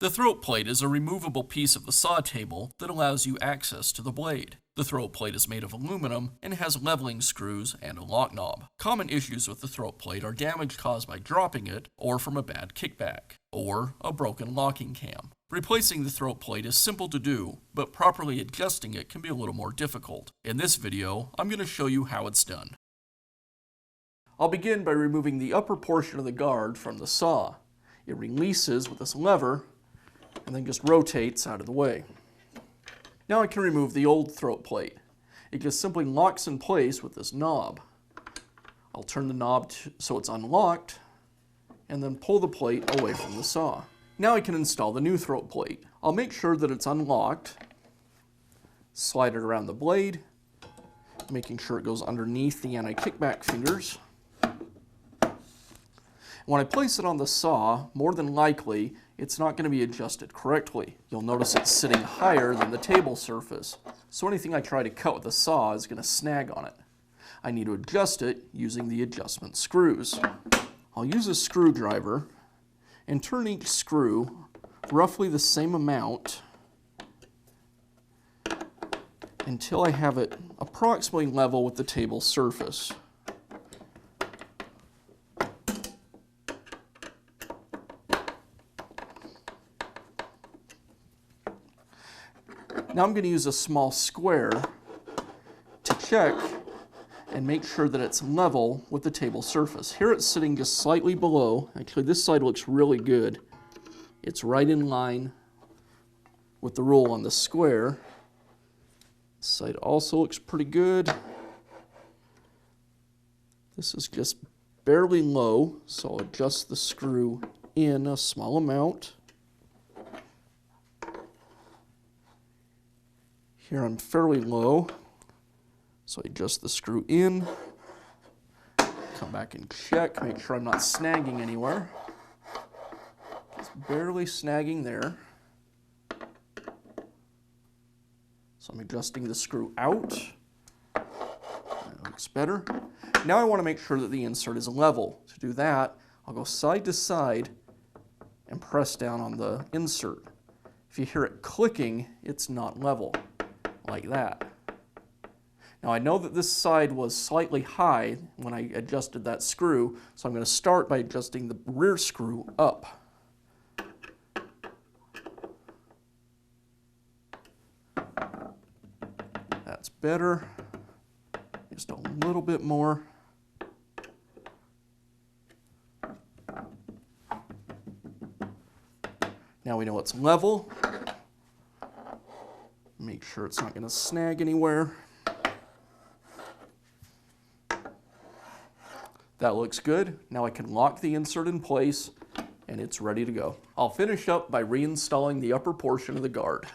The throat plate is a removable piece of the saw table that allows you access to the blade. The throat plate is made of aluminum and has leveling screws and a lock knob. Common issues with the throat plate are damage caused by dropping it or from a bad kickback, or a broken locking cam. Replacing the throat plate is simple to do, but properly adjusting it can be a little more difficult. In this video, I'm going to show you how it's done. I'll begin by removing the upper portion of the guard from the saw. It releases with this lever and then just rotates out of the way. Now I can remove the old throat plate. It just simply locks in place with this knob. I'll turn the knob so it's unlocked and then pull the plate away from the saw. Now I can install the new throat plate. I'll make sure that it's unlocked, slide it around the blade, making sure it goes underneath the anti-kickback fingers. When I place it on the saw, more than likely, it's not going to be adjusted correctly. You'll notice it's sitting higher than the table surface, so anything I try to cut with the saw is going to snag on it. I need to adjust it using the adjustment screws. I'll use a screwdriver and turn each screw roughly the same amount until I have it approximately level with the table surface. Now I'm going to use a small square to check and make sure that it's level with the table surface. Here it's sitting just slightly below. Actually, this side looks really good. It's right in line with the rule on the square. This side also looks pretty good. This is just barely low, so I'll adjust the screw in a small amount. Here I'm fairly low, so I adjust the screw in, come back and check, make sure I'm not snagging anywhere. Just barely snagging there. So I'm adjusting the screw out. That looks better. Now I want to make sure that the insert is level. To do that, I'll go side to side and press down on the insert. If you hear it clicking, it's not level. Like that. Now I know that this side was slightly high when I adjusted that screw, so I'm going to start by adjusting the rear screw up. That's better. Just a little bit more. Now we know it's level. Make sure it's not going to snag anywhere. That looks good. Now I can lock the insert in place and it's ready to go. I'll finish up by reinstalling the upper portion of the guard.